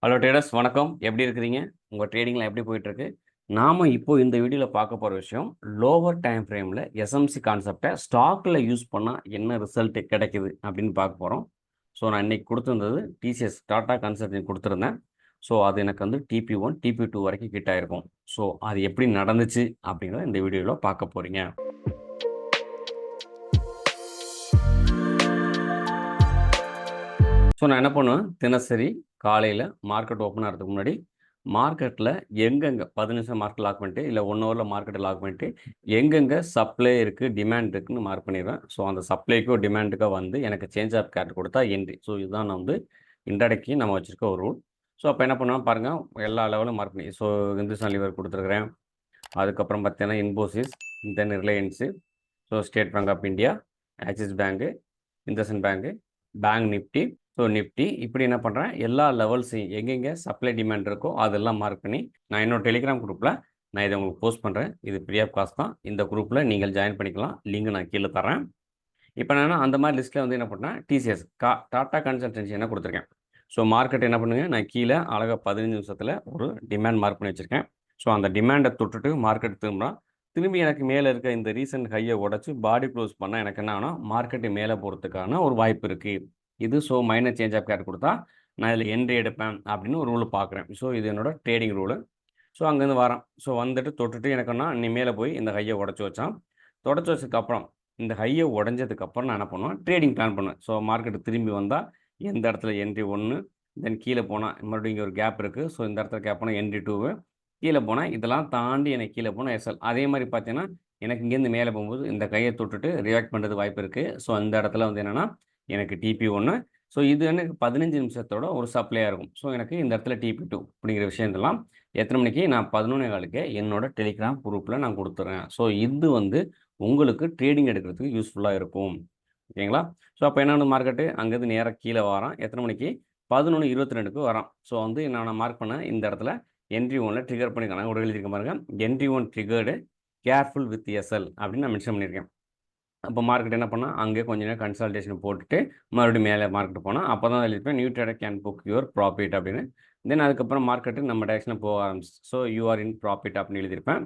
Hello traders வணக்கம். எப்படி இருக்கிறீங்க? உங்கள் ட்ரேடிங்லாம் எப்படி போயிட்டுருக்கு? நாம் இப்போ இந்த வீடியோவில் பார்க்க போகிற விஷயம் லோவர் டைம் ஃப்ரேமில் எஸ்எம்சி கான்செப்டை ஸ்டாக்கில் யூஸ் பண்ணால் என்ன ரிசல்ட் கிடைக்குது அப்படின்னு பார்க்க போகிறோம். ஸோ நான் இன்றைக்கி கொடுத்துருந்தது டிசிஎஸ் டாடா கன்சல்டிங் கொடுத்துருந்தேன். ஸோ அது எனக்கு வந்து TP1 TP2 வரைக்கும் கிட்ட ஆயிருக்கும். ஸோ அது எப்படி நடந்துச்சு அப்படிங்கிறத இந்த வீடியோவில் பார்க்க போகிறீங்க. ஸோ நான் என்ன பண்ணுவேன், தினசரி காலையில் மார்க்கெட் ஓப்பன் ஆகிறதுக்கு முன்னாடி மார்க்கெட்டில் எங்கெங்கே 15 நிமிஷம் மார்க்கெட் லாக் பண்ணிட்டு இல்லை 1 ஹவரில் மார்க்கெட்டை லாக் பண்ணிட்டு எங்கெங்கே சப்ளை இருக்குது டிமாண்ட் இருக்குதுன்னு மார்க் பண்ணிடுவேன். ஸோ அந்த சப்ளைக்கோ டிமாண்டுக்கோ வந்து எனக்கு சேஞ்ச் ஆஃப் கேட் கொடுத்தா என்ட்ரி. ஸோ இதுதான் நான் வந்து இன்ட்ராடேக்கு நம்ம வச்சுருக்க ஒரு ரூல். ஸோ அப்போ என்ன பண்ணுவேன் பாருங்கள், எல்லா லெவலும் மார்க் பண்ணி ஸோ இந்துஸ்தான் லீவர் கொடுத்துருக்குறேன். அதுக்கப்புறம் பார்த்தீங்கன்னா Infosys, then Reliance, so State Bank of India, Axis bank, இந்தசன் bank, bank Nifty. So Nifty இப்படி என்ன பண்ணுறேன், எல்லா லெவல்ஸையும் எங்கெங்கே சப்ளை டிமாண்ட் இருக்கோ அதெல்லாம் மார்க் பண்ணி நான் என்னோட டெலிகிராம் குரூப்பில் நான் இதை உங்களுக்கு போஸ்ட் பண்ணுறேன். இது ஃப்ரீ ஆஃப் காஸ்ட் தான். இந்த குரூப்பில் நீங்கள் ஜாயின் பண்ணிக்கலாம். லிங்க் நான் கீழே தரேன். இப்போ நான் அந்த மாதிரி லிஸ்ட்டில் வந்து என்ன பண்ணேன், டிசிஎஸ் டாடா கன்சல்டன்சி என்ன கொடுத்துருக்கேன். ஸோ மார்க்கெட் என்ன பண்ணுங்க, நான் கீழே அழகாக 15 நிமிஷத்தில் ஒரு டிமாண்ட் மார்க் பண்ணி வச்சுருக்கேன். ஸோ அந்த டிமாண்டை தொட்டுட்டு மார்க்கெட் திரும்பி எனக்கு மேலே இருக்க இந்த ரீசன்ட் ஹையை உடச்சி பாடி க்ளோஸ் பண்ணால் எனக்கு என்ன ஆகுனா மார்க்கெட்டு மேலே போகிறதுக்கான ஒரு வாய்ப்பு இருக்குது. இது ஸோ மைனர் சேஞ்ச் ஆஃப் கேட் கொடுத்தா நான் இதில் என்ட்ரி எடுப்பேன் அப்படின்னு ஒரு ரூல் பார்க்குறேன். ஸோ இது என்னோட ட்ரேடிங் ரூலு. ஸோ அங்கேருந்து வரேன். ஸோ வந்துட்டு தொட்டுட்டு எனக்குன்னா நீ மேலே போய் இந்த ஹையை உடச்சி வச்சான். தொடச்சி வச்சதுக்கப்புறம் இந்த ஹையை உடஞ்சதுக்கப்புறம் நான் என்ன பண்ணுவேன், ட்ரேடிங் பிளான் பண்ணுவேன். ஸோ மார்க்கெட்டு திரும்பி வந்தால் எந்த இடத்துல என்ட்ரி 1, தென் கீழே போனால் மறுபடியும் இங்கே ஒரு கேப் இருக்குது. ஸோ இந்த இடத்துல கேப் போனால் என்ட்ரி 2, கீழே போனால் இதெல்லாம் தாண்டி எனக்கு கீழே போனால் எஸ்எல். அதே மாதிரி பார்த்தீங்கன்னா எனக்கு இங்கேருந்து மேலே போகும்போது இந்த கையை தொட்டுட்டு ரியாக்ட் பண்ணுறது வாய்ப்பு இருக்குது. ஸோ அந்த இடத்துல வந்து என்னென்னா எனக்கு TP1. ஸோ இது எனக்கு 15 நிமிஷத்தோட ஒரு சப்ளையாக இருக்கும். ஸோ எனக்கு இந்த இடத்துல TP2 அப்படிங்கிற விஷயத்தெல்லாம் எத்தனை மணிக்கு, நான் 11:15 என்னோட டெலிகிராம் குரூப்பில் நான் கொடுத்துட்றேன். ஸோ இது வந்து உங்களுக்கு ட்ரேடிங் எடுக்கிறதுக்கு யூஸ்ஃபுல்லாக இருக்கும். ஓகேங்களா? ஸோ அப்போ என்ன மார்க்கெட்டு அங்கேருந்து நேராக கீழே வரான். எத்தனை மணிக்கு, 11:22க்கு வரான். ஸோ வந்து நான் மார்க் பண்ண இந்த இடத்துல என்ட்ரி 1ல் ட்ரிகர் பண்ணிக்கலாம். ஒரு எழுதியிருக்க பாருங்க, entry 1 triggered careful with SL அப்படின்னு நான் மென்ஷன் பண்ணியிருக்கேன். அப்போ மார்க்கெட் என்ன பண்ணால் அங்கே கொஞ்ச நேரம் கன்சல்டேஷன் போட்டுட்டு மறுபடியும் மேலே மார்க்கெட் போனால் அப்போ தான் எழுதிப்பேன் new trader can book your profit அப்படின்னு. தென் அதுக்கப்புறம் மார்க்கெட்டு நம்ம டேரக்ஷனில் போக ஆரம்பிச்சு. So you are in profit அப்படின்னு எழுதியிருப்பேன்.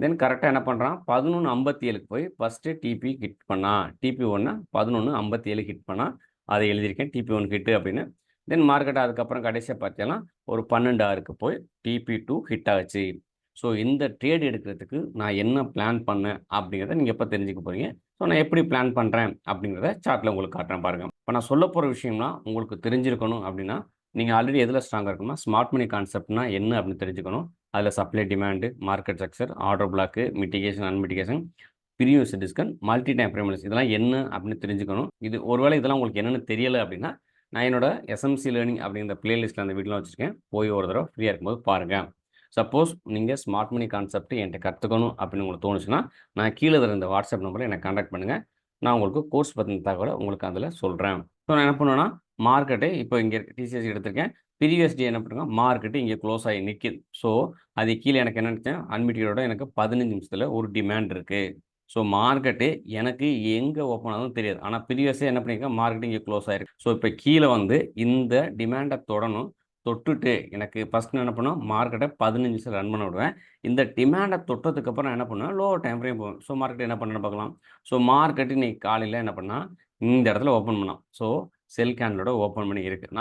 தென் கரெக்டாக என்ன பண்ணுறான், 11:57க்கு போய் ஃபஸ்ட்டு டிபி ஹிட் பண்ணால் TP1 11:57 ஹிட் பண்ணால் அதை எழுதியிருக்கேன் TP1 ஹிட்டு அப்படின்னு. தென் மார்க்கெட் அதுக்கப்புறம் கடைசியாக பார்த்தீங்கன்னா ஒரு 12:06க்கு போய் TP2 ஹிட் ஆச்சு. ஸோ இந்த ட்ரேட் எடுக்கிறதுக்கு நான் என்ன பிளான் பண்ணேன் அப்படிங்கிறத நீங்கள் எப்போ தெரிஞ்சுக்க போகிறீங்க. ஸோ நான் எப்படி பிளான் பண்ணுறேன் அப்படிங்கிறத சார்ட்டில் உங்களுக்கு காட்டுறேன் பாருங்கள். இப்போ நான் சொல்ல போகிற விஷயம்லாம் உங்களுக்கு தெரிஞ்சிருக்கணும் அப்படின்னா நீங்கள் ஆல்ரெடி எதில் ஸ்ட்ராங்காக இருக்கணும்னா ஸ்மார்ட் மணி கான்செப்ட்னா என்ன அப்படின்னு தெரிஞ்சுக்கணும். அதில் supply demand, market structure, order block, mitigation, unmitigation, previous discount, multi time frames இதெல்லாம் என்ன அப்படின்னு தெரிஞ்சுக்கணும். இது ஒருவேளை இதெல்லாம் உங்களுக்கு என்னென்னு தெரியலை அப்படின்னா நான் என்னோட எஸ்எம்சி லேர்னிங் அப்படிங்கிற பிளேலிஸ்ட்டில் அந்த வீடியோலாம் வச்சுருக்கேன். போய் ஒரு தடவை ஃப்ரீயாக இருக்கும்போது பாருங்கள். சப்போஸ் நீங்கள் ஸ்மார்ட் மணி கான்செப்ட் என்கிட்ட கற்றுக்கணும் அப்படின்னு உங்களுக்கு தோணுச்சுன்னா நான் கீழே தர இந்த வாட்ஸ்அப் நம்பரில் என்னை கான்டாக்ட் பண்ணுங்கள். நான் உங்களுக்கு கோர்ஸ் பற்றின தகவலை உங்களுக்கு அதில் சொல்கிறேன். ஸோ நான் என்ன பண்ணுவேன்னா மார்க்கெட்டை இப்போ இங்கே டிசிஎஸ் எடுத்திருக்கேன். ப்ரீவியஸ் டே என்ன பண்ணுறேன், மார்க்கெட்டு இங்கே க்ளோஸ் ஆகி நிற்கிது. ஸோ அது கீழே எனக்கு என்ன நினச்சேன், அன்மிட்டியோட எனக்கு 15 நிமிஷத்தில் ஒரு டிமாண்ட் இருக்குது. ஸோ மார்க்கெட்டு எனக்கு எங்கே ஓப்பன் ஆகுதுன்னு தெரியாது. ஆனால் ப்ரீவியஸே என்ன பண்ணியிருக்கேன், மார்க்கெட்டு இங்கே க்ளோஸ் ஆகிருக்கு. ஸோ இப்போ கீழே வந்து இந்த டிமாண்டை தொடணும். தொட்டுட்டு எனக்கு ஃபஸ்ட் என்ன பண்ணும், மார்க்கெட்டை 15 நிமிஷம் ரன் பண்ண விடுவேன். இந்த டிமாண்டை தொட்டதுக்கப்புறம் நான் என்ன பண்ணுவேன், லோவர் டைம் ஃப்ரேம் போவேன். ஸோ மார்க்கெட் என்ன பண்ணுறேன்னு பார்க்கலாம். ஸோ மார்க்கெட்டு இன்னைக்கு காலையில் என்ன பண்ணால் இந்த இடத்துல ஓப்பன் பண்ணான். ஸோ செல் கேண்டலோட ஓப்பன் பண்ணி இருக்குது.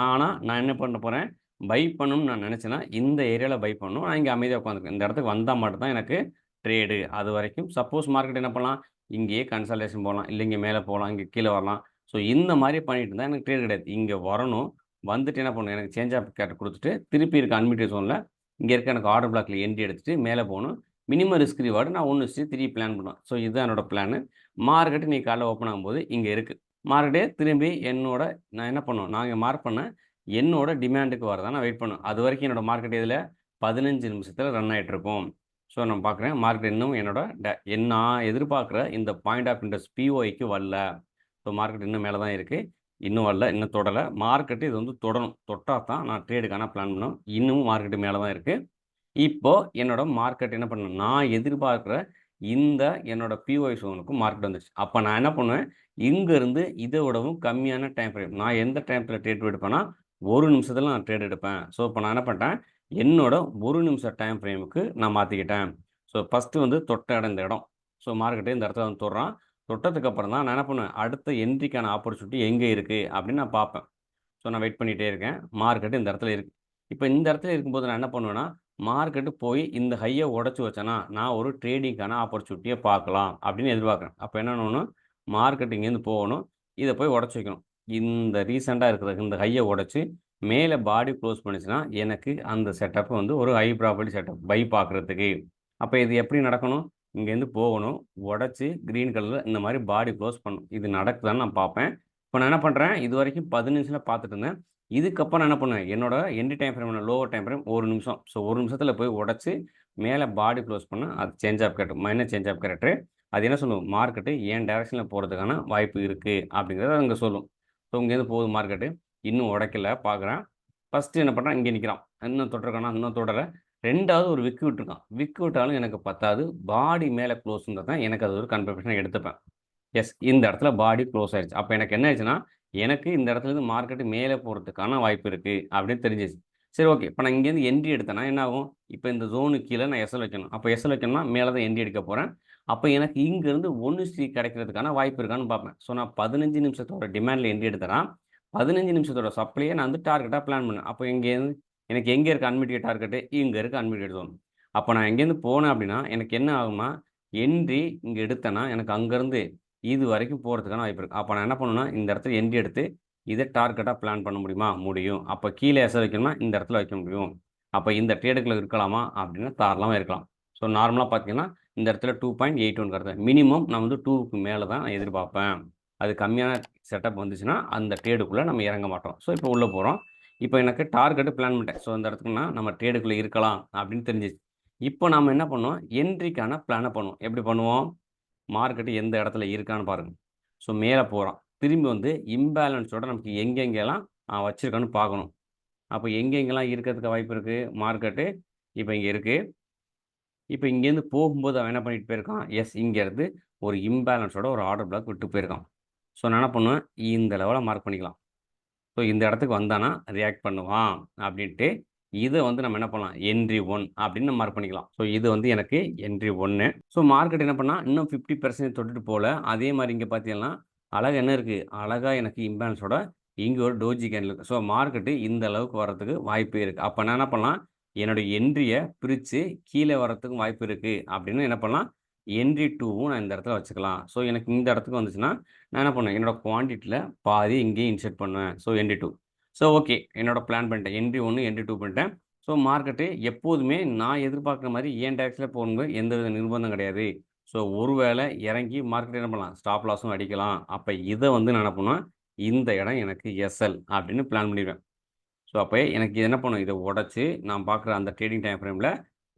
நான் என்ன பண்ண போகிறேன், பை பண்ணணும்னு நான் நினச்சேன்னா இந்த ஏரியாவில் பை பண்ணணும். நான் இங்கே அமைதியாக உட்காந்துருக்கேன். இந்த இடத்துக்கு வந்தால் மட்டும்தான் எனக்கு ட்ரேடு. அது வரைக்கும் சப்போஸ் மார்க்கெட் என்ன பண்ணலாம், இங்கேயே கன்சல்டேஷன் போகலாம், இல்லை இங்கே மேலே போகலாம், இங்கே கீழே வரலாம். ஸோ இந்த மாதிரி பண்ணிட்டு இருந்தால் எனக்கு ட்ரேட் கிடையாது. இங்கே வரணும், வந்துட்டு என்ன பண்ணணும், எனக்கு சேஞ்ச் ஆஃப் கேட் கொடுத்துட்டு திருப்பி இருக்க அன்மிட்டி ஜோனில் இங்கே இருக்க எனக்கு ஆர்டர் பிளாக்ல என்ட்ரி எடுத்துட்டு மேலே போகணும். மினிமம் ரிஸ்க் ரிவார்டு நான் 1:3 பிளான் பண்ணுவேன். ஸோ இதுதான் என்னோட பிளான். மார்க்கெட்டு நீ காலைல ஓப்பன் ஆகும்போது இங்கே இருக்குது. மார்க்கெட்டே திரும்பி என்னோட நான் என்ன பண்ணுவேன், நான் இங்கே மார்க் பண்ணேன் என்னோட டிமாண்டுக்கு வரதான் நான் வெயிட் பண்ணுவேன். அது வரைக்கும் என்னோட மார்க்கெட் இதில் 15 நிமிஷத்தில் ரன் ஆகிட்டு இருக்கும். ஸோ நான் பார்க்குறேன் மார்க்கெட் இன்னும் என்னோட நான் எதிர்பார்க்குற இந்த பாயிண்ட் ஆஃப் இன்ட்ரெஸ்ட் POIக்கு வரல. ஸோ மார்க்கெட் இன்னும் மேலே தான் இருக்குது. இன்னும் வரல, இன்னும் தொடலை. மார்க்கெட்டு இது வந்து தொடணும். தொட்டால் தான் நான் ட்ரேடுக்கான பிளான் பண்ணணும். இன்னமும் மார்க்கெட்டு மேலே தான் இருக்குது. இப்போது என்னோட மார்க்கெட் என்ன பண்ணணும், நான் எதிர்பார்க்குற இந்த என்னோட POI ஜோனுக்கும் மார்க்கெட் வந்துடுச்சு. அப்போ நான் என்ன பண்ணுவேன், இங்கேருந்து இதை விடவும் கம்மியான டைம் ஃப்ரேம் நான் எந்த டைத்தில் ட்ரேட் எடுப்பேன்னா 1 நிமிஷத்துல நான் ட்ரேட் எடுப்பேன். ஸோ, இப்போ நான் என்ன பண்ணிட்டேன், என்னோட 1 நிமிஷம் டைம் ஃப்ரேமுக்கு நான் மாத்திக்கிட்டேன். ஸோ, ஃபர்ஸ்ட்டு வந்து தொட்ட இடம் இந்த இடம். ஸோ, மார்க்கெட்டு இந்த இடத்துல வந்து தொடுறான். தொட்டதுக்கு அப்புறம் தான் நான் என்ன பண்ணுவேன், அடுத்த என்ட்ரிக்கான ஆப்பர்ச்சுனிட்டி எங்க இருக்கு அப்படின்னு நான் பார்ப்பேன். ஸோ, நான் வெயிட் பண்ணிட்டே இருக்கேன். மார்க்கெட்டு இந்த இடத்துல இருக்கு. இப்போ இந்த இடத்துல இருக்கும்போது நான் என்ன பண்ணுவேன்னா, மார்க்கெட்டு போய் இந்த ஹைய உடைச்சு வச்சேன்னா, நான் ஒரு ட்ரேடிங்க்கான ஆப்பர்ச்சுனிட்டிய பார்க்கலாம் அப்படின்னு எதிர்பார்க்குறேன். அப்போ என்ன பண்ணணும், மார்க்கெட் இங்கேருந்து போகணும். இத போய் உடைச்சு வைக்கணும். இந்த ரீசென்ட்டா இருக்கிற இந்த ஹைய உடைச்சு மேல பாடி க்ளோஸ் பண்ணுச்சுன்னா, எனக்கு அந்த செட்டப் வந்து ஒரு ஹை ப்ராபபிலிட்டி செட்டப் பை பார்க்குறதுக்கு. அப்ப இது எப்படி நடக்கணும்? இங்கேருந்து போகணும். உடைச்சு கிரீன் கலர்ல இந்த மாரி பாடி க்ளோஸ் பண்ணணும். இது நடக்குதான்னு நான் பார்ப்பேன். இப்ப நான் என்ன பண்றேன், இதுவரைக்கும் 15 நிமிஷத்துல பார்த்துட்டு இருந்தேன். இதுக்கப்புறம் நான் என்ன பண்ணுவேன், என்னோட end time frame lower time frame 1 நிமிஷம். ஸோ 1 நிமிஷத்துல போய் உடைச்சு மேல பாடி க்ளோஸ் பண்ணா, அது change of character minor change of character. அது என்ன சொல்லும், மார்க்கெட்டு என் டைரக்ஷன்ல போறதுக்கான வாய்ப்பு இருக்கு அப்படிங்கிறத அங்க சொல்லும். ஸோ இங்கேருந்து போகுது மார்க்கெட்டு. இன்னும் உடைக்கல பார்க்குறேன். ஃபர்ஸ்ட்டு என்ன பண்றான், இங்க நிக்கிறான். இன்னும் தொட்டிருக்கானா? இன்னும் தொடர. 2வது ஒரு விக் விட்டுருக்கான். விக் விட்டாலும் எனக்கு பத்தாது. பாடி மேல க்ளோஸ்ன்றத தான் எனக்கு அது ஒரு கன்ஃபர்மேஷனா எடுத்துப்பேன். எஸ். இந்த இடத்துல பாடி க்ளோஸ் ஆயிருச்சு. அப்ப எனக்கு என்ன ஆயிடுச்சுன்னா, எனக்கு இந்த இடத்துலருந்து மார்க்கெட் மேலே போறதுக்கான வாய்ப்பு இருக்கு அப்படின்னு தெரிஞ்சிருச்சு. சரி, ஓகே. இப்ப நான் இங்கேருந்து என்ட்ரி எடுத்தேன்னா என்ன ஆகும்? இப்ப இந்த ஜோனுக்கு கீழ நான் எஸ்எல் வைக்கணும். அப்ப எஸ்எல் வைக்கணும்னா மேல தான் என்ட்ரி எடுக்க போறேன். அப்ப எனக்கு இங்கிருந்து 1 கிடைக்கிறதுக்கான வாய்ப்பு இருக்கான்னு பார்ப்பேன். ஸோ நான் 15 நிமிஷத்தோட டிமாண்ட்ல என்ட்ரி எடுத்தேன்னா, 15 நிமிஷத்தோட சப்ளைய நான் வந்து டார்கெட்டா பிளான் பண்ணேன். அப்ப இங்கேருந்து எனக்கு எங்க இருக்கு அன்மிட்டிட் டார்கெட்டு? இங்க இருக்கு அன்மிட்டிட் ஜோன். அப்ப நான் இங்கேருந்து போனேன் அப்படின்னா, எனக்கு என்ன ஆகும்னா, என்ட்ரி இங்க எடுத்தேன்னா, எனக்கு அங்கருந்து இது வரைக்கும் போறதுக்கான வாய்ப்பு இருக்கு. அப்ப நான் என்ன பண்ணுவேன்னா, இந்த இடத்துல என்ட்ரி எடுத்து, இத டார்கெட்டா பிளான் பண்ண முடியுமா? முடியும். அப்ப கீழ எஸ்ஸ வைக்கணும்னா, இந்த இடத்துல வைக்க முடியும். அப்ப இந்த ட்ரேடுக்குள்ள இருக்கலாமா? அப்படின்னா தாராளமா இருக்கலாம். ஸோ நார்மலா பார்த்தீங்கன்னா, இந்த இடத்துல 2.81 மினிமம் நான் வந்து 2க்கு மேல தான் நான் எதிர்பார்ப்பேன். அது கம்மியான செட்டப் வந்துச்சுன்னா, அந்த ட்ரேடுக்குள்ள நம்ம இறங்க மாட்டோம். ஸோ இப்போ உள்ள போறோம். இப்போ எனக்கு டார்கெட் பிளான் பண்ணிட்டேன். ஸோ இந்த இடத்துக்குன்னா நம்ம ட்ரேடுக்குள்ள இருக்கலாம் அப்படின்னு தெரிஞ்சிருச்சு. இப்போ நாம என்ன பண்ணோம்? என்ட்ரிக்கான பிளான பண்ணுவோம். எப்படி பண்ணுவோம்? மார்க்கெட் எந்த இடத்துல இருக்கான்னு பாருங்க. ஸோ மேலே போகிறான். திரும்பி வந்து இம்பேலன்ஸோட நமக்கு எங்கெங்கெல்லாம் வச்சிருக்கான்னு பார்க்கணும். அப்போ எங்கெங்கெல்லாம் இருக்கிறதுக்கு வாய்ப்பு இருக்குது மார்க்கெட்டு. இப்போ இங்கே இருக்குது. இப்போ இங்கேருந்து போகும்போது அவன் என்ன பண்ணிட்டு போயிருக்கான்? எஸ், இங்கேருந்து ஒரு இம்பேலன்ஸோட ஒரு ஆர்டர் பிளாக் விட்டு போயிருக்கான். ஸோ நான் என்ன பண்ணுவேன்? இந்த லெவலை மார்க் பண்ணிக்கலாம். ஸோ இந்த இடத்துக்கு வந்தானா ரியாக்ட் பண்ணுவான் அப்படின்ட்டு இதை வந்து நம்ம என்ன பண்ணலாம்? என்ட்ரி 1 அப்படின்னு மார்க் பண்ணிக்கலாம். ஸோ இது வந்து எனக்கு என்ட்ரி 1. ஸோ மார்க்கெட் என்ன பண்ணா இன்னும் 50% தொட்டுட்டு போல. அதே மாதிரி இங்கே பார்த்தீங்கன்னா அழகா என்ன இருக்குது? அழகா எனக்கு இம்பேலன்ஸோட இங்கே ஒரு டோஜி கேண்டில் இருக்குது. ஸோ மார்க்கெட்டு இந்த அளவுக்கு வர்றதுக்கு வாய்ப்பு இருக்குது. அப்போ நான் என்ன பண்ணலாம்? என்னுடைய என்ட்ரியை பிரித்து கீழே வர்றதுக்கும் வாய்ப்பு இருக்குது அப்படின்னு என்ன பண்ணலாம்? என்ட்ரி 2வும் நான் இந்த இடத்துல வச்சுக்கலாம். ஸோ எனக்கு இந்த இடத்துக்கு வந்துச்சுன்னா நான் என்ன பண்ணுவேன்? என்னோட குவான்டிட்டில பாதி இங்கேயே இன்சர்ட் பண்ணுவேன். So entry 2. So okay. என்னோட பிளான் பண்ணிட்டேன். என்ட்ரி 1, என்ட்ரி 2 பண்ணிட்டேன். ஸோ மார்க்கெட்டு எப்போதுமே நான் எதிர்பார்க்குற மாரி என் டைரக்ஷன்ல போகணுங்கிற எந்தவித நிர்பந்தம் கிடையாது. ஸோ ஒருவேளை இறங்கி மார்க்கெட் என்ன பண்ணலாம்? ஸ்டாப் லாஸும் அடிக்கலாம். அப்ப இத வந்து நான் என்ன பண்ணுவேன்? இந்த இடம் எனக்கு எஸ்எல் அப்படின்னு பிளான் பண்ணிருவேன். ஸோ அப்ப எனக்கு இது என்ன பண்ணும்? இத உடைச்சு நான் பார்க்குற அந்த ட்ரேடிங் டைம் ஃப்ரேம்ல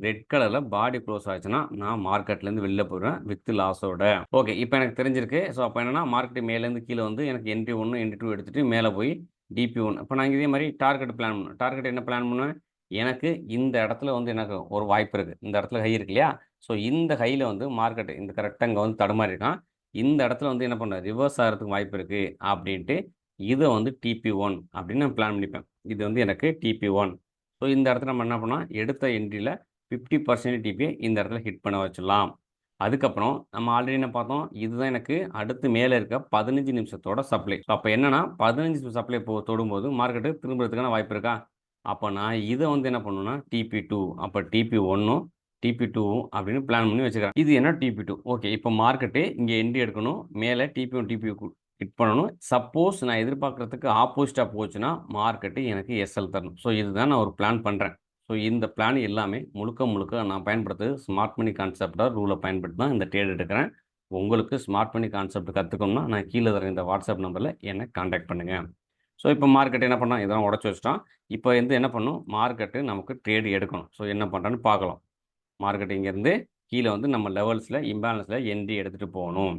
ரெட் கலர்ல பாடி க்ளோஸ் ஆச்சுன்னா, நான் மார்க்கெட்லேருந்து வெளில போயிருவேன் வித் லாஸோட. ஓகே. இப்ப எனக்கு தெரிஞ்சிருக்கு. ஸோ அப்ப என்னன்னா, மார்க்கெட் மேலேருந்து கீழ வந்து எனக்கு என்ட்ரி 1, என்ட்ரி 2 எடுத்துட்டு மேல போய் டிபி 1. இப்ப நான் இதே மாரி டார்கெட் பிளான் பண்ணுவேன். டார்கெட் என்ன பிளான் பண்ணுவேன்? எனக்கு இந்த இடத்துல வந்து எனக்கு ஒரு வாய்ப்பு இருக்கு. இந்த இடத்துல ஹை இருக்கு இல்லையா? ஸோ இந்த ஹைல வந்து மார்க்கெட் இந்த கரெக்ட்டா இங்க வந்து தடுமாறி இருக்கான். இந்த இடத்துல வந்து என்ன பண்ண ரிவர்ஸ் ஆகுறதுக்கு வாய்ப்பு இருக்கு அப்படின்ட்டு, இத வந்து டிபி1 அப்படின்னு நான் பிளான் பண்ணிப்பேன். இது வந்து எனக்கு டிபி1. ஸோ இந்த இடத்துல நம்ம என்ன பண்ணலாம்? எடுத்த என்ட்ரில 50% டிபிய இந்த இடத்துல ஹிட் பண்ண வச்சிடலாம். அதுக்கப்புறம் நம்ம ஆல்ரெடி என்ன பார்த்தோம்? இதுதான் எனக்கு அடுத்து மேல இருக்க 15 நிமிஷத்தோட சப்ளை. ஸோ அப்ப என்னன்னா 15 நிமிஷம் சப்ளை தொடும்போது மார்க்கெட் திரும்புறதுக்கான வாய்ப்பு இருக்கா? அப்ப நான் இத வந்து என்ன பண்ணுவேன்னா டிபி2 அப்ப டிபி1ம் டிபி2ம் அப்படின்னு பிளான் பண்ணி வச்சுக்கிறேன். இது என்ன டிபி2. ஓகே. இப்ப மார்க்கெட் இங்க என்ட்ரி எடுக்கணும். மேல டிபி1 டிபி2 ஹிட் பண்ணணும். சப்போஸ் நான் எதிர்பார்க்கறதுக்கு ஆப்போசிட்டா போச்சுன்னா மார்க்கெட் எனக்கு எஸ்எல் தரணும். ஸோ இதுதான் நான் ஒரு பிளான் பண்றேன். ஸோ இந்த பிளான் எல்லாமே முழுக்க முழுக்க நான் பயன்படுத்துறது ஸ்மார்ட் மணி கான்செப்டா ரூலை பயன்படுத்தி தான் இந்த ட்ரேட் எடுக்கிறேன். உங்களுக்கு ஸ்மார்ட் மணி கான்செப்ட் கற்றுக்கணும்னா நான் கீழே தர இந்த வாட்ஸ்அப் நம்பரில் என்னை கான்டாக்ட் பண்ணுங்க. ஸோ இப்போ மார்க்கெட் என்ன பண்ணால் இதெல்லாம் உடச்சி வச்சிட்டான். இப்போ வந்து என்ன பண்ணும்? மார்க்கெட்டு நமக்கு ட்ரேட் எடுக்கணும். ஸோ என்ன பண்ணுறான்னு பார்க்கலாம். மார்க்கெட் இங்கேருந்து கீழே வந்து நம்ம லெவல்ஸில் இம்பேலன்ஸில் என்ட்ரி எடுத்துகிட்டு போகணும்.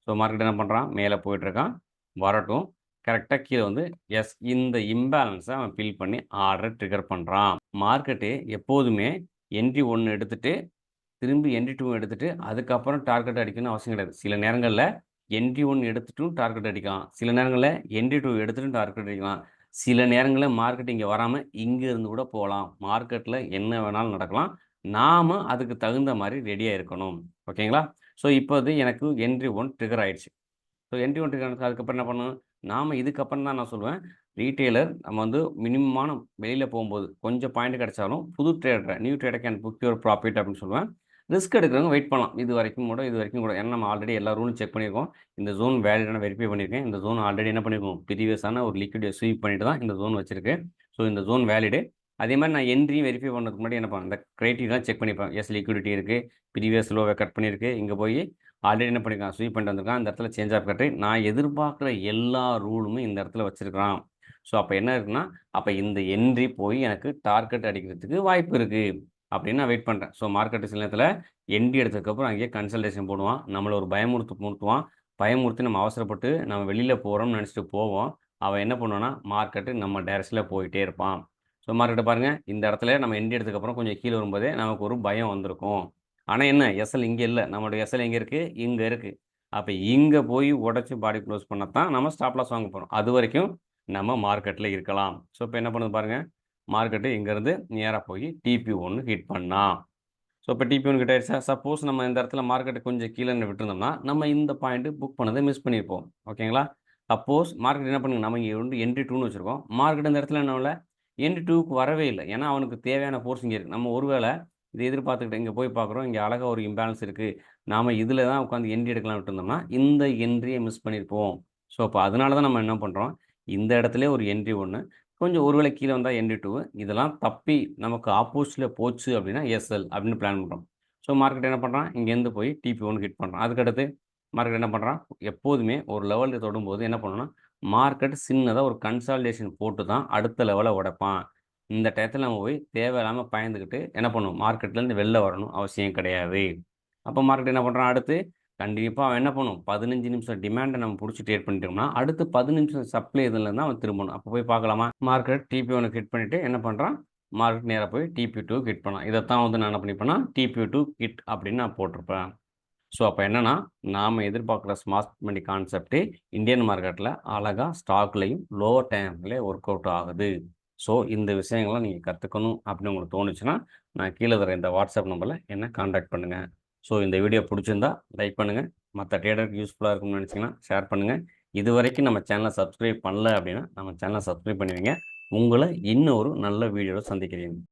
ஸோ மார்க்கெட் என்ன பண்ணுறான்? மேலே போயிட்டுருக்கான். வரட்டும். கரெக்டாக கீழே வந்து எஸ், இந்த இம்பேலன்ஸை அவன் ஃபில் பண்ணி ஆர்டரை ட்ரிகர் பண்ணுறான். மார்க்கெட்டு எப்போதுமே என்ட்ரி 1 எடுத்துட்டு திரும்பி என்ட்ரி 2 எடுத்துட்டு அதுக்கப்புறம் டார்கெட் அடிக்கணும்னு அவசியம் கிடையாது. சில நேரங்கள்ல என்ட்ரி 1 எடுத்துட்டும் டார்கெட் அடிக்கலாம். சில நேரங்கள்ல என்ட்ரி 2 எடுத்துட்டும் டார்கெட் அடிக்கலாம். சில நேரங்களில் மார்க்கெட் இங்கே வராமல் இங்கே இருந்து கூட போகலாம். மார்க்கெட்டில் என்ன வேணாலும் நடக்கலாம். நாம் அதுக்கு தகுந்த மாதிரி ரெடியாக இருக்கணும். ஓகேங்களா? ஸோ இப்போ அது எனக்கு என்ட்ரி 1 ட்ரிகர் ஆயிடுச்சு. ஸோ என்ட்ரி 1 ட்ரிகர் அதுக்கப்புறம் என்ன பண்ணணும்? நாம் இதுக்கப்புறம் தான் நான் சொல்லுவேன், ரீட்டெய்லர் நம்ம வந்து மினிமமான வெளியில் போகும்போது கொஞ்சம் பாயிண்ட் கிடைச்சாலும் புது trader new trader can book your profit அப்படின்னு சொல்லுவேன். ரிஸ்க் எடுக்கிறவங்க வெயிட் பண்ணலாம். இது வரைக்கும் கூட ஏன்னா நம்ம ஆல்ரெடி எல்லா ரூலும் செக் பண்ணியிருக்கோம். இந்த ஜோன் வேலிடான வெரிஃபை பண்ணியிருக்கேன். இந்த ஜோன் ஆல்ரெடி என்ன பண்ணியிருக்கோம், ப்ரீவியஸான ஒரு லிக்விட் ஸ்வீப் பண்ணிட்டு தான் இந்த ஜோன் வச்சிருக்கு. ஸோ இந்த ஜோன் வேலிடு. அதே மாதிரி நான் என்ட்ரியும் வெரிஃபை பண்ணதுக்கு முன்னாடி என்ன பண்ணேன், இந்த கிரைட்டீரியா செக் பண்ணிப்பேன். எஸ் லிக்விடிட்டி இருக்குது, ப்ரீவியஸ் லோவை கட் பண்ணியிருக்கு, இங்கே போய் ஆல்ரெடி என்ன பண்ணியிருக்கான், ஸ்வீப் பண்ணிட்டு வந்திருக்கான். இந்த இடத்துல சேஞ்ச் ஆஃப் கட்டு நான் எதிர்பார்க்குற எல்லா ரூலுமே இந்த இடத்துல வச்சிருக்கிறான். ஸோ அப்போ என்ன இருக்குன்னா, அப்போ இந்த என்ட்ரி போய் எனக்கு டார்கெட் அடிக்கிறதுக்கு வாய்ப்பு இருக்குது அப்படின்னு நான் வெயிட் பண்ணுறேன். ஸோ மார்க்கெட்டு சில நேரத்தில் என்ட்ரி எடுத்ததுக்கப்புறம் அங்கேயே கன்சல்டேஷன் போடுவான், நம்மளை ஒரு பயமுறுத்துவான். பயமுறுத்தி நம்ம அவசரப்பட்டு நம்ம வெளியில் போகிறோம்னு நினச்சிட்டு போவோம். அவன் என்ன பண்ணுவான்னா, மார்க்கெட்டு நம்ம டைரக்ஷனில் போயிட்டே இருப்பான். ஸோ மார்க்கெட்டை பாருங்கள், இந்த இடத்துல நம்ம என்ட்ரி எடுத்ததுக்கப்புறம் கொஞ்சம் கீழே வரும்போதே நமக்கு ஒரு பயம் வந்திருக்கும். ஆனால் என்ன, எஸ்எல் இங்கே இல்லை, நம்மளுடைய எஸ்எல் எங்கே இருக்குது, இங்கே இருக்குது. அப்போ இங்கே போய் உடச்சி பாடி க்ளோஸ் பண்ண தான் நம்ம ஸ்டாப் லாஸ் வாங்க போகிறோம். அது வரைக்கும் நம்ம மார்க்கெட்டில் இருக்கலாம். ஸோ இப்போ என்ன பண்ணுது பாருங்கள், மார்க்கெட்டு இங்கேருந்து நேராக போய் TP1 ஹிட் பண்ணா. ஸோ இப்போ TP1 கிட்ட ஆயிடுச்சா. சப்போஸ் நம்ம இந்த இடத்துல மார்க்கெட்டு கொஞ்சம் கீழே விட்டுருந்தோம்னா நம்ம இந்த பாயிண்ட்டு புக் பண்ணதை மிஸ் பண்ணியிருப்போம். ஓகேங்களா? சப்போஸ் மார்க்கெட் என்ன பண்ணுங்க, நம்ம இங்கே வந்து என்ட்ரி 2ன்னு வச்சுருக்கோம். மார்க்கெட் இந்த இடத்துல என்ன இல்லை, என்ட்ரி 2க்கு வரவே இல்லை. ஏன்னா அவனுக்கு தேவையான ஃபோர்ஸ் இங்கே இருக்குது. நம்ம ஒருவேளை இதை எதிர்பார்த்துக்கிட்டு இங்கே போய் பார்க்குறோம், இங்கே அழகாக ஒரு இம்பேலன்ஸ் இருக்குது, நாம் இதில் தான் உட்காந்து என்ட்ரி எடுக்கலாம் விட்டுருந்தோம்னா இந்த என்ட்ரியை மிஸ் பண்ணியிருப்போம். ஸோ அப்போ அதனால தான் நம்ம என்ன பண்ணுறோம், இந்த இடத்துல ஒரு என்ட்ரி 1, கொஞ்சம் ஒருவேளை கீழே வந்தால் என்ட்ரி 2, இதெல்லாம் தப்பி நமக்கு ஆப்போசிட்டில் போச்சு அப்படின்னா எஸ்எல் அப்படின்னு பிளான் பண்ணுறோம். ஸோ மார்க்கெட் என்ன பண்ணுறான், இங்கேருந்து போய் TP1 ஹிட் பண்ணுறான். அதுக்கடுத்து மார்க்கெட் என்ன பண்ணுறான், எப்போதுமே ஒரு லெவலில் தொடும்போது என்ன பண்ணணும்னா, மார்க்கெட் சின்னதாக ஒரு கன்சாலிடேஷன் போட்டு தான் அடுத்த லெவலை உடைப்பான். இந்த டயத்தில் நம்ம போய் தேவையில்லாமல் பயந்துக்கிட்டு என்ன பண்ணணும், மார்க்கெட்லேருந்து வெளில வரணும் அவசியம் கிடையாது. அப்போ மார்க்கெட் என்ன பண்ணுறான், அடுத்து கண்டிப்பாக அவன் என்ன பண்ணும், 15 நிமிஷம் டிமாண்டை நம்ம பிடிச்சி ட்ரேட் பண்ணிட்டோம்னா அடுத்து 10 நிமிஷம் சப்ளை இதில் தான் அவன் திரும்பணும். அப்போ போய் பார்க்கலாமா, மார்க்கெட் TP1 ஹிட் பண்ணிவிட்டு என்ன பண்ணுறான், மார்க்கெட் நேராக போய் TP2 ஹிட் பண்ணலாம். இதைத்தான் வந்து நான் என்ன பண்ணிப்பேன்னா TP2 ஹிட் அப்படின்னு நான் போட்டிருப்பேன். ஸோ அப்போ என்னென்னா, நாம் எதிர்பார்க்குற ஸ்மார்ட் மணி கான்செப்ட்டு இந்தியன் மார்க்கெட்டில் அழகாக ஸ்டாக்லையும் லோவர் டைம்லேயே ஒர்க் அவுட் ஆகுது. ஸோ இந்த விஷயங்கள்லாம் நீங்கள் கற்றுக்கணும் அப்படின்னு உங்களுக்கு தோணுச்சுன்னா, நான் கீழே தர இந்த வாட்ஸ்அப் நம்பரில் என்னை காண்டாக்ட் பண்ணுங்கள். ஸோ இந்த வீடியோ பிடிச்சிருந்தா லைக் பண்ணுங்கள். மற்ற ட்ரேடருக்கு யூஸ்ஃபுல்லாக இருக்கும்னு நினச்சிங்கன்னா ஷேர் பண்ணுங்கள். இது வரைக்கும் நம்ம சேனலை சப்ஸ்கிரைப் பண்ணல அப்படின்னா நம்ம சேனலை சப்ஸ்கிரைப் பண்ணுவீங்க. உங்களை இன்னொரு நல்ல வீடியோவில் சந்திக்கிறேன்.